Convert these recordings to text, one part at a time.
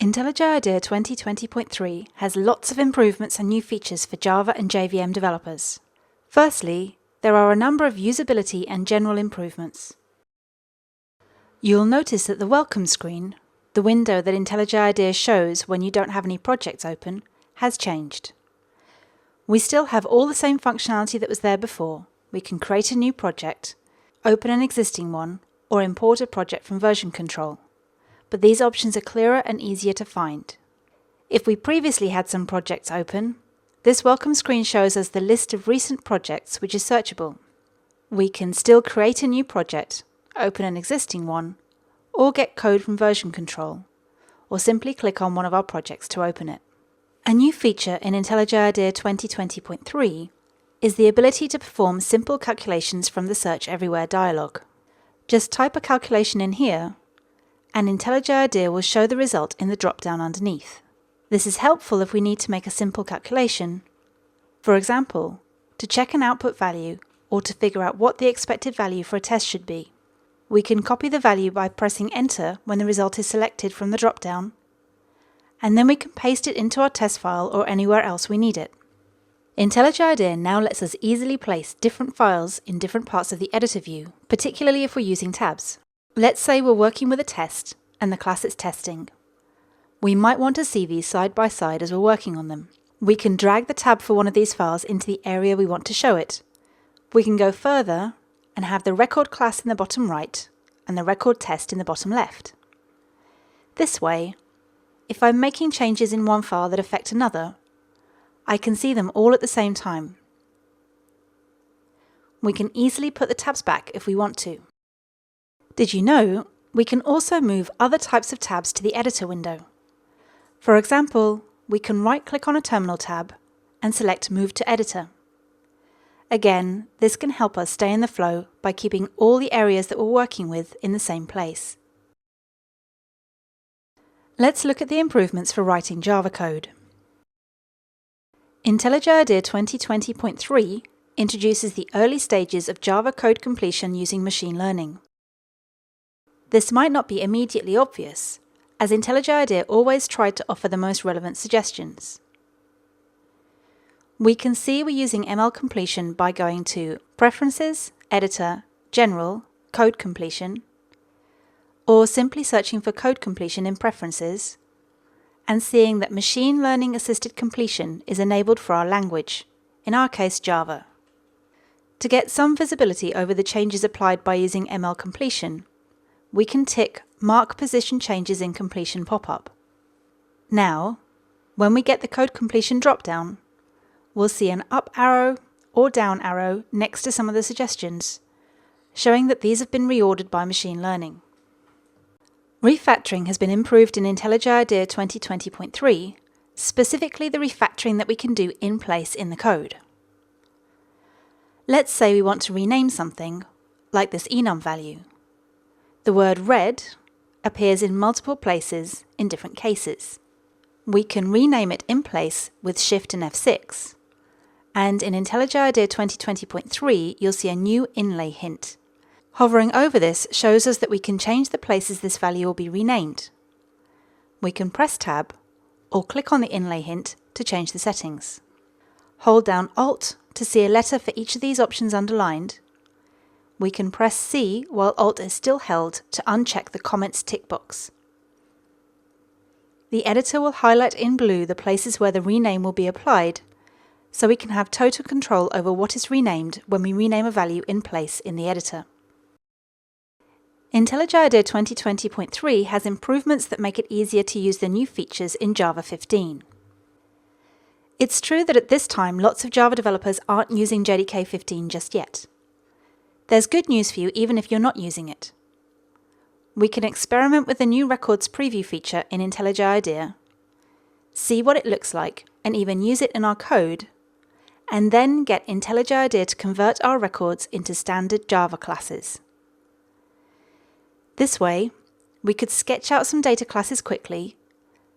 IntelliJ IDEA 2020.3 has lots of improvements and new features for Java and JVM developers. Firstly, there are a number of usability and general improvements. You'll notice that the welcome screen, the window that IntelliJ IDEA shows when you don't have any projects open, has changed. We still have all the same functionality that was there before. We can create a new project, open an existing one, or import a project from version control. But these options are clearer and easier to find. If we previously had some projects open, this welcome screen shows us the list of recent projects which is searchable. We can still create a new project, open an existing one, or get code from version control, or simply click on one of our projects to open it. A new feature in IntelliJ IDEA 2020.3 is the ability to perform simple calculations from the Search Everywhere dialog. Just type a calculation in here, and IntelliJ IDEA will show the result in the drop-down underneath. This is helpful if we need to make a simple calculation, for example, to check an output value or to figure out what the expected value for a test should be. We can copy the value by pressing Enter when the result is selected from the drop-down, and then we can paste it into our test file or anywhere else we need it. IntelliJ IDEA now lets us easily place different files in different parts of the editor view, particularly if we're using tabs. Let's say we're working with a test and the class it's testing. We might want to see these side by side as we're working on them. We can drag the tab for one of these files into the area we want to show it. We can go further and have the record class in the bottom right and the record test in the bottom left. This way, if I'm making changes in one file that affect another, I can see them all at the same time. We can easily put the tabs back if we want to. Did you know we can also move other types of tabs to the editor window? For example, we can right-click on a terminal tab and select Move to Editor. Again, this can help us stay in the flow by keeping all the areas that we're working with in the same place. Let's look at the improvements for writing Java code. IntelliJ IDEA 2020.3 introduces the early stages of Java code completion using machine learning. This might not be immediately obvious, as IntelliJ IDEA always tried to offer the most relevant suggestions. We can see we're using ML completion by going to Preferences, Editor, General, Code Completion, or simply searching for code completion in Preferences, and seeing that machine learning assisted completion is enabled for our language, in our case Java. To get some visibility over the changes applied by using ML completion, we can tick Mark Position Changes in Completion pop-up. Now, when we get the code completion drop-down, we'll see an up arrow or down arrow next to some of the suggestions, showing that these have been reordered by machine learning. Refactoring has been improved in IntelliJ IDEA 2020.3, specifically the refactoring that we can do in place in the code. Let's say we want to rename something, like this enum value. The word red appears in multiple places in different cases. We can rename it in place with Shift and F6. And in IntelliJ IDEA 2020.3, you'll see a new inlay hint. Hovering over this shows us that we can change the places this value will be renamed. We can press Tab or click on the inlay hint to change the settings. Hold down Alt to see a letter for each of these options underlined. We can press C while Alt is still held to uncheck the comments tick box. The editor will highlight in blue the places where the rename will be applied, so we can have total control over what is renamed when we rename a value in place in the editor. IntelliJ IDEA 2020.3 has improvements that make it easier to use the new features in Java 15. It's true that at this time lots of Java developers aren't using JDK 15 just yet. There's good news for you even if you're not using it. We can experiment with the new Records Preview feature in IntelliJ IDEA, see what it looks like and even use it in our code, and then get IntelliJ IDEA to convert our records into standard Java classes. This way, we could sketch out some data classes quickly,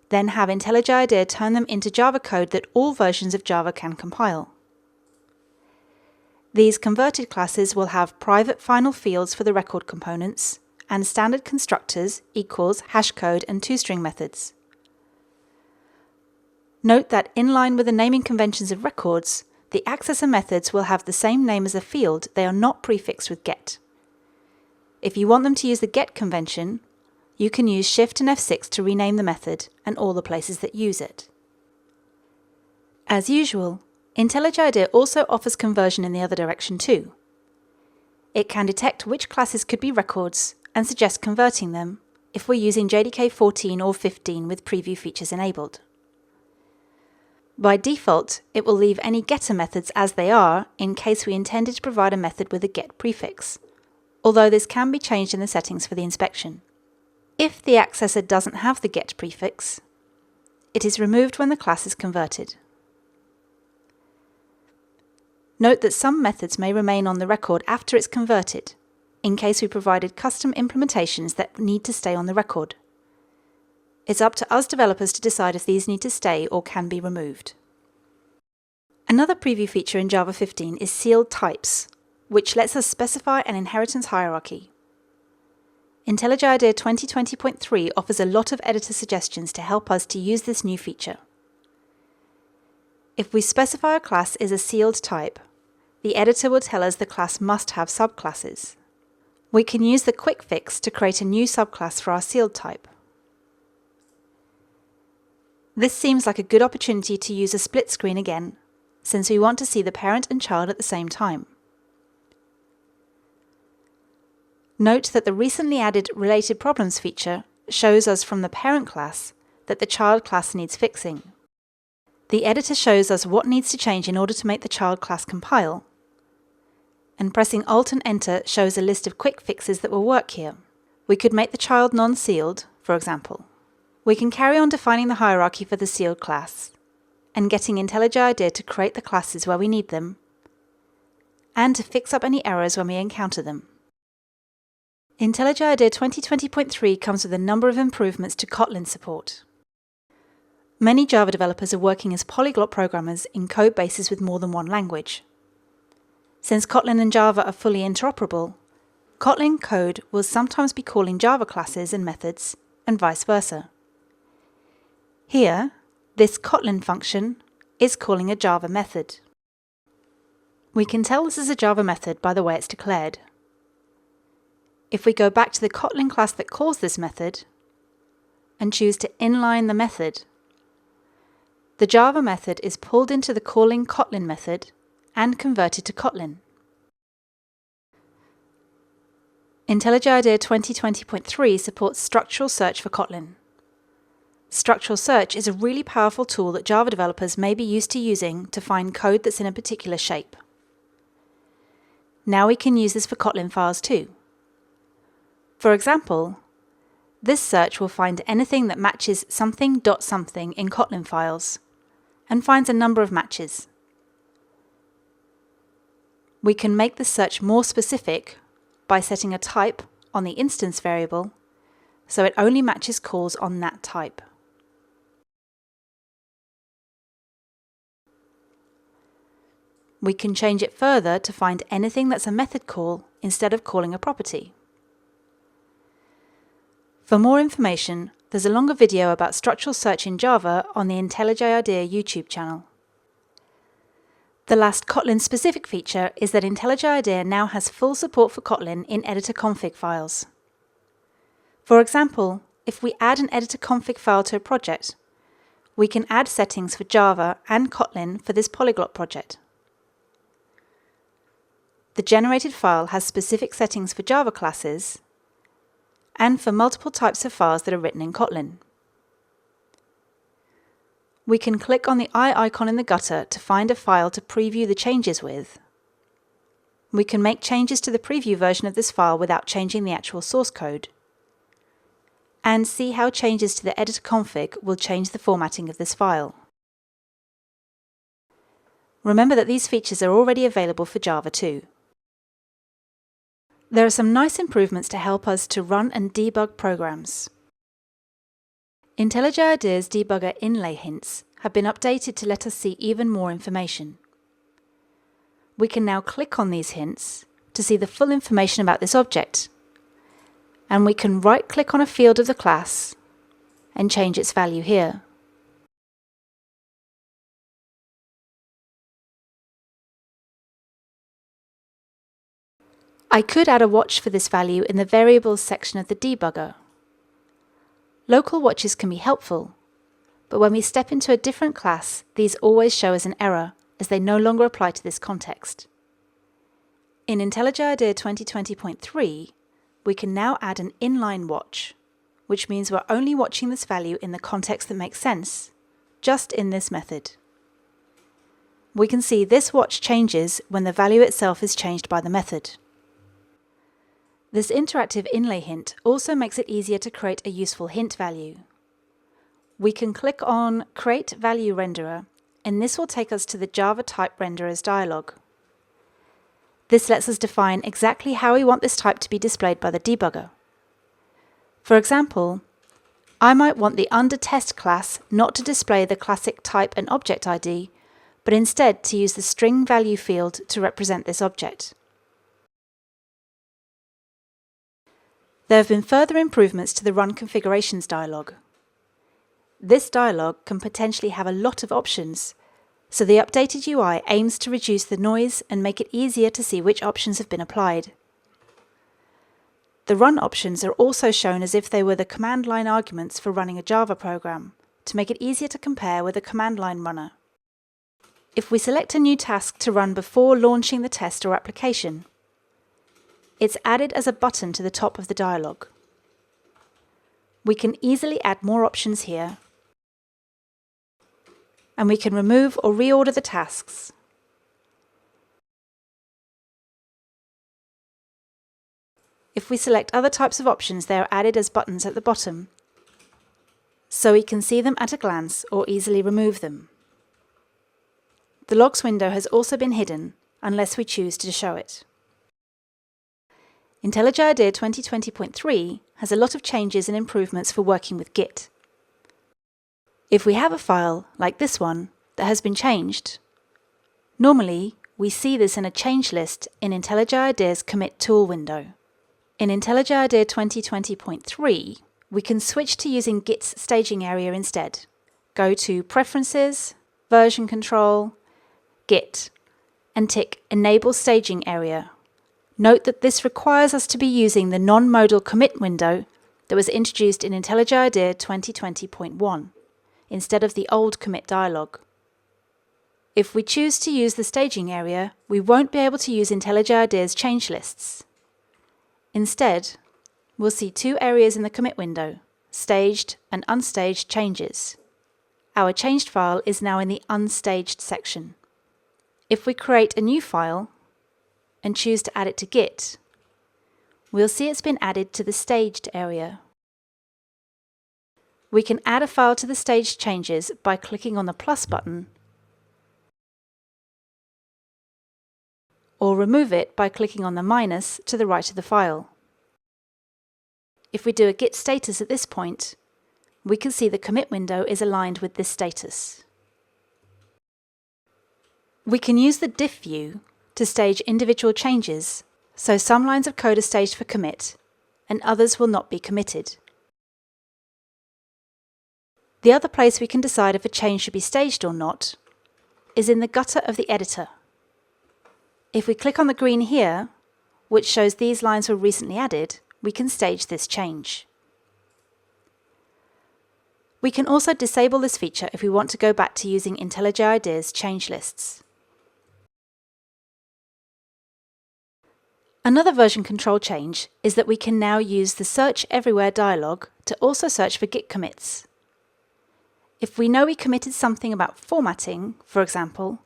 then have IntelliJ IDEA turn them into Java code that all versions of Java can compile. These converted classes will have private final fields for the record components and standard constructors, equals, hashcode and toString methods. Note that in line with the naming conventions of records, the accessor methods will have the same name as a field. They are not prefixed with get. If you want them to use the get convention, you can use Shift and F6 to rename the method and all the places that use it. As usual, IntelliJ IDEA also offers conversion in the other direction too. It can detect which classes could be records and suggest converting them if we're using JDK 14 or 15 with preview features enabled. By default, it will leave any getter methods as they are in case we intended to provide a method with a get prefix, although this can be changed in the settings for the inspection. If the accessor doesn't have the get prefix, it is removed when the class is converted. Note that some methods may remain on the record after it's converted, in case we provided custom implementations that need to stay on the record. It's up to us developers to decide if these need to stay or can be removed. Another preview feature in Java 15 is sealed types, which lets us specify an inheritance hierarchy. IntelliJ IDEA 2020.3 offers a lot of editor suggestions to help us to use this new feature. If we specify a class is a sealed type, the editor will tell us the class must have subclasses. We can use the quick fix to create a new subclass for our sealed type. This seems like a good opportunity to use a split screen again, since we want to see the parent and child at the same time. Note that the recently added Related Problems feature shows us from the parent class that the child class needs fixing. The editor shows us what needs to change in order to make the child class compile, and pressing Alt and Enter shows a list of quick fixes that will work here. We could make the child non-sealed, for example. We can carry on defining the hierarchy for the sealed class, and getting IntelliJ IDEA to create the classes where we need them, and to fix up any errors when we encounter them. IntelliJ IDEA 2020.3 comes with a number of improvements to Kotlin support. Many Java developers are working as polyglot programmers in code bases with more than one language. Since Kotlin and Java are fully interoperable, Kotlin code will sometimes be calling Java classes and methods, and vice versa. Here, this Kotlin function is calling a Java method. We can tell this is a Java method by the way it's declared. If we go back to the Kotlin class that calls this method and choose to inline the method, the Java method is pulled into the calling Kotlin method and converted to Kotlin. IntelliJ IDEA 2020.3 supports structural search for Kotlin. Structural search is a really powerful tool that Java developers may be used to using to find code that's in a particular shape. Now we can use this for Kotlin files too. For example, this search will find anything that matches something.something in Kotlin files, and finds a number of matches. We can make the search more specific by setting a type on the instance variable, so it only matches calls on that type. We can change it further to find anything that's a method call instead of calling a property. For more information, there's a longer video about structural search in Java on the IntelliJ IDEA YouTube channel. The last Kotlin-specific feature is that IntelliJ IDEA now has full support for Kotlin in editor config files. For example, if we add an editor config file to a project, we can add settings for Java and Kotlin for this polyglot project. The generated file has specific settings for Java classes and for multiple types of files that are written in Kotlin. We can click on the eye icon in the gutter to find a file to preview the changes with. We can make changes to the preview version of this file without changing the actual source code, and see how changes to the editor config will change the formatting of this file. Remember that these features are already available for Java too. There are some nice improvements to help us to run and debug programs. IntelliJ IDEA's debugger inlay hints have been updated to let us see even more information. We can now click on these hints to see the full information about this object, and we can right-click on a field of the class and change its value here. I could add a watch for this value in the Variables section of the debugger. Local watches can be helpful, but when we step into a different class, these always show as an error, as they no longer apply to this context. In IntelliJ IDEA 2020.3, we can now add an inline watch, which means we're only watching this value in the context that makes sense, just in this method. We can see this watch changes when the value itself is changed by the method. This interactive inlay hint also makes it easier to create a useful hint value. We can click on Create Value Renderer, and this will take us to the Java Type Renderers dialog. This lets us define exactly how we want this type to be displayed by the debugger. For example, I might want the UnderTest class not to display the classic type and object ID, but instead to use the string value field to represent this object. There have been further improvements to the Run Configurations dialog. This dialog can potentially have a lot of options, so the updated UI aims to reduce the noise and make it easier to see which options have been applied. The run options are also shown as if they were the command line arguments for running a Java program, to make it easier to compare with a command line runner. If we select a new task to run before launching the test or application, it's added as a button to the top of the dialog. We can easily add more options here, and we can remove or reorder the tasks. If we select other types of options, they are added as buttons at the bottom, so we can see them at a glance or easily remove them. The logs window has also been hidden, unless we choose to show it. IntelliJ IDEA 2020.3 has a lot of changes and improvements for working with Git. If we have a file, like this one, that has been changed, normally we see this in a change list in IntelliJ IDEA's Commit Tool window. In IntelliJ IDEA 2020.3, we can switch to using Git's staging area instead. Go to Preferences, Version Control, Git, and tick Enable Staging Area. Note that this requires us to be using the non-modal commit window that was introduced in IntelliJ IDEA 2020.1. instead of the old commit dialog. If we choose to use the staging area, we won't be able to use IntelliJ IDEA's change lists. Instead, we'll see two areas in the commit window, staged and unstaged changes. Our changed file is now in the unstaged section. If we create a new file and choose to add it to Git, we'll see it's been added to the staged area. We can add a file to the staged changes by clicking on the plus button, or remove it by clicking on the minus to the right of the file. If we do a git status at this point, we can see the commit window is aligned with this status. We can use the diff view to stage individual changes, so some lines of code are staged for commit, and others will not be committed. The other place we can decide if a change should be staged or not is in the gutter of the editor. If we click on the green here, which shows these lines were recently added, we can stage this change. We can also disable this feature if we want to go back to using IntelliJ IDEA's change lists. Another version control change is that we can now use the Search Everywhere dialog to also search for Git commits. If we know we committed something about formatting, for example,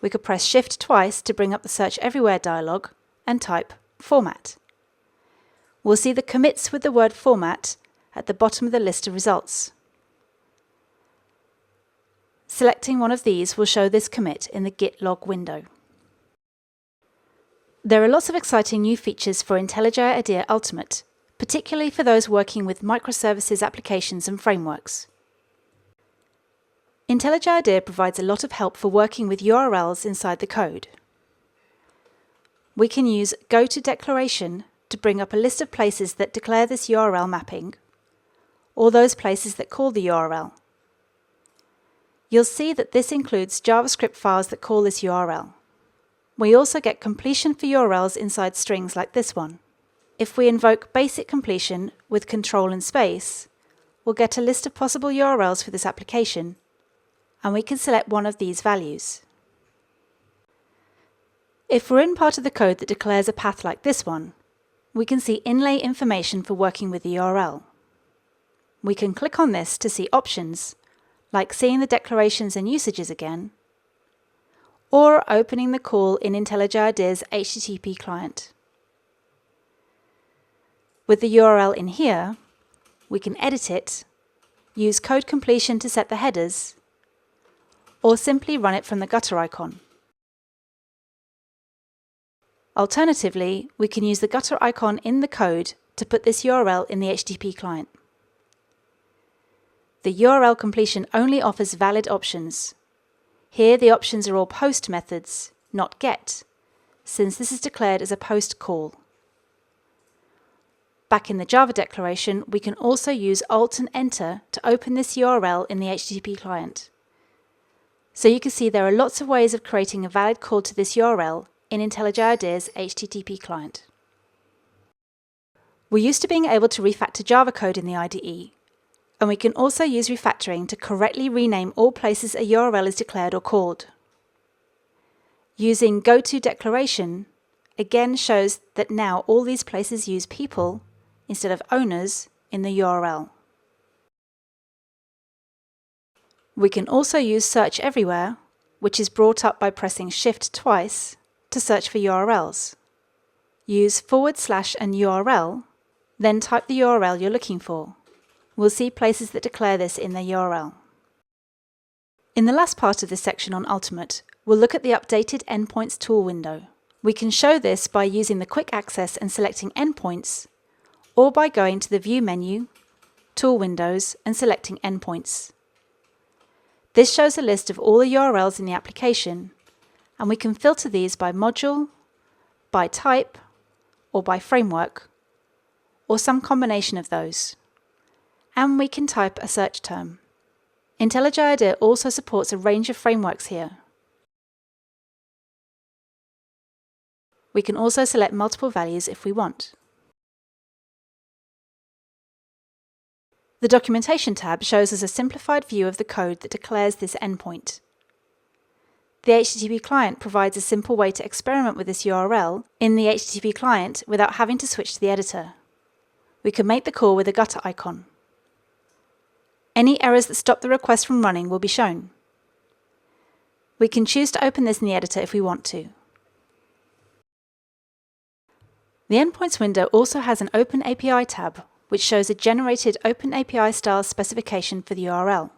we could press Shift twice to bring up the Search Everywhere dialog and type Format. We'll see the commits with the word format at the bottom of the list of results. Selecting one of these will show this commit in the Git log window. There are lots of exciting new features for IntelliJ IDEA Ultimate, particularly for those working with microservices applications and frameworks. IntelliJ IDEA provides a lot of help for working with URLs inside the code. We can use GoToDeclaration to bring up a list of places that declare this URL mapping, or those places that call the URL. You'll see that this includes JavaScript files that call this URL. We also get completion for URLs inside strings like this one. If we invoke basic completion with control and space, we'll get a list of possible URLs for this application, and we can select one of these values. If we're in part of the code that declares a path like this one, we can see inlay information for working with the URL. We can click on this to see options, like seeing the declarations and usages again, or opening the call in IntelliJ IDEA's HTTP client. With the URL in here, we can edit it, use code completion to set the headers, or simply run it from the gutter icon. Alternatively, we can use the gutter icon in the code to put this URL in the HTTP client. The URL completion only offers valid options. Here the options are all POST methods, not GET, since this is declared as a POST call. Back in the Java declaration, we can also use Alt and Enter to open this URL in the HTTP client. So you can see there are lots of ways of creating a valid call to this URL in IntelliJ IDEA's HTTP client. We're used to being able to refactor Java code in the IDE, and we can also use refactoring to correctly rename all places a URL is declared or called. Using goTo declaration again shows that now all these places use people instead of owners in the URL. We can also use Search Everywhere, which is brought up by pressing Shift twice, to search for URLs. Use / and URL, then type the URL you're looking for. We'll see places that declare this in their URL. In the last part of this section on Ultimate, we'll look at the updated Endpoints tool window. We can show this by using the quick access and selecting Endpoints, or by going to the View menu, Tool Windows, and selecting Endpoints. This shows a list of all the URLs in the application, and we can filter these by module, by type, or by framework, or some combination of those. And we can type a search term. IntelliJ IDEA also supports a range of frameworks here. We can also select multiple values if we want. The Documentation tab shows us a simplified view of the code that declares this endpoint. The HTTP client provides a simple way to experiment with this URL in the HTTP client without having to switch to the editor. We can make the call with a gutter icon. Any errors that stop the request from running will be shown. We can choose to open this in the editor if we want to. The Endpoints window also has an Open API tab, which shows a generated Open API style specification for the URL.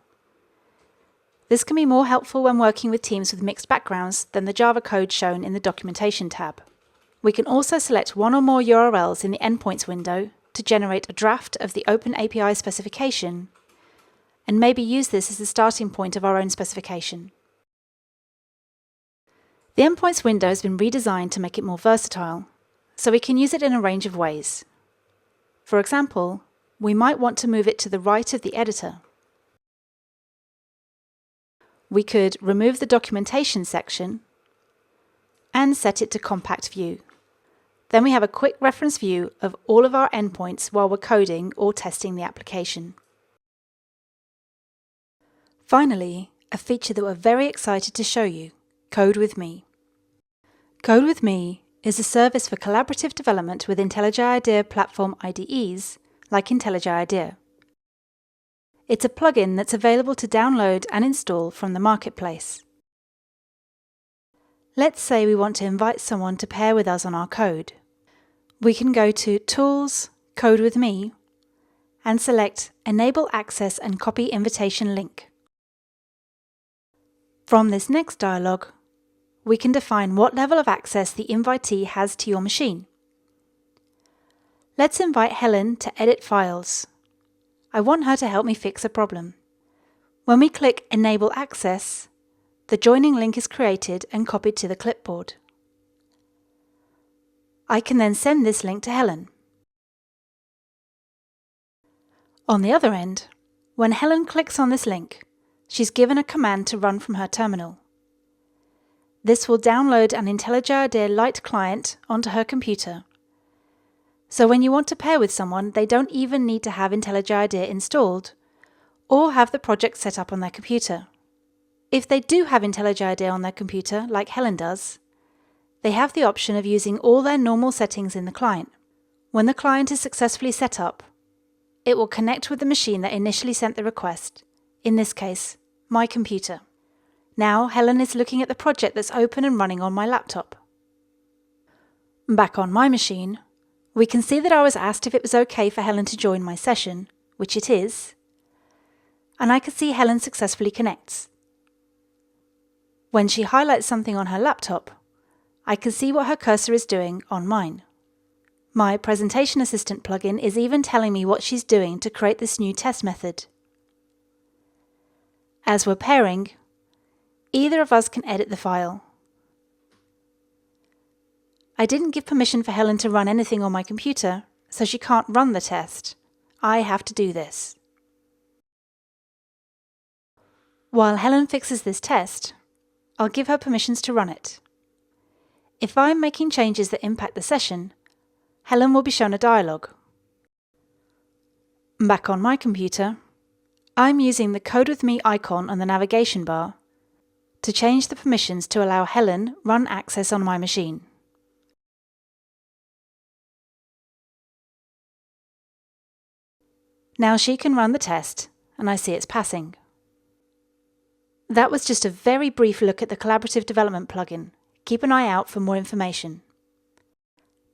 This can be more helpful when working with teams with mixed backgrounds than the Java code shown in the Documentation tab. We can also select one or more URLs in the Endpoints window to generate a draft of the Open API specification, and maybe use this as the starting point of our own specification. The Endpoints window has been redesigned to make it more versatile, so we can use it in a range of ways. For example, we might want to move it to the right of the editor. We could remove the documentation section and set it to compact view. Then we have a quick reference view of all of our endpoints while we're coding or testing the application. Finally, a feature that we're very excited to show you, Code with Me. Code with Me is a service for collaborative development with IntelliJ IDEA platform IDEs like IntelliJ IDEA. It's a plugin that's available to download and install from the marketplace. Let's say we want to invite someone to pair with us on our code. We can go to Tools, Code with Me, and select Enable Access and Copy Invitation Link. From this next dialog, we can define what level of access the invitee has to your machine. Let's invite Helen to edit files. I want her to help me fix a problem. When we click Enable Access, the joining link is created and copied to the clipboard. I can then send this link to Helen. On the other end, when Helen clicks on this link, she's given a command to run from her terminal. This will download an IntelliJ IDEA Lite client onto her computer. So when you want to pair with someone, they don't even need to have IntelliJ IDEA installed or have the project set up on their computer. If they do have IntelliJ IDEA on their computer, like Helen does, they have the option of using all their normal settings in the client. When the client is successfully set up, it will connect with the machine that initially sent the request, in this case, my computer. Now Helen is looking at the project that's open and running on my laptop. Back on my machine, we can see that I was asked if it was okay for Helen to join my session, which it is, and I can see Helen successfully connects. When she highlights something on her laptop, I can see what her cursor is doing on mine. My Presentation Assistant plugin is even telling me what she's doing to create this new test method. As we're pairing, either of us can edit the file. I didn't give permission for Helen to run anything on my computer, so she can't run the test. I have to do this. While Helen fixes this test, I'll give her permissions to run it. If I'm making changes that impact the session, Helen will be shown a dialog. Back on my computer, I'm using the Code with Me icon on the navigation bar to change the permissions to allow Helen run access on my machine. Now she can run the test, and I see it's passing. That was just a very brief look at the Collaborative Development plugin. Keep an eye out for more information.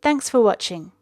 Thanks for watching.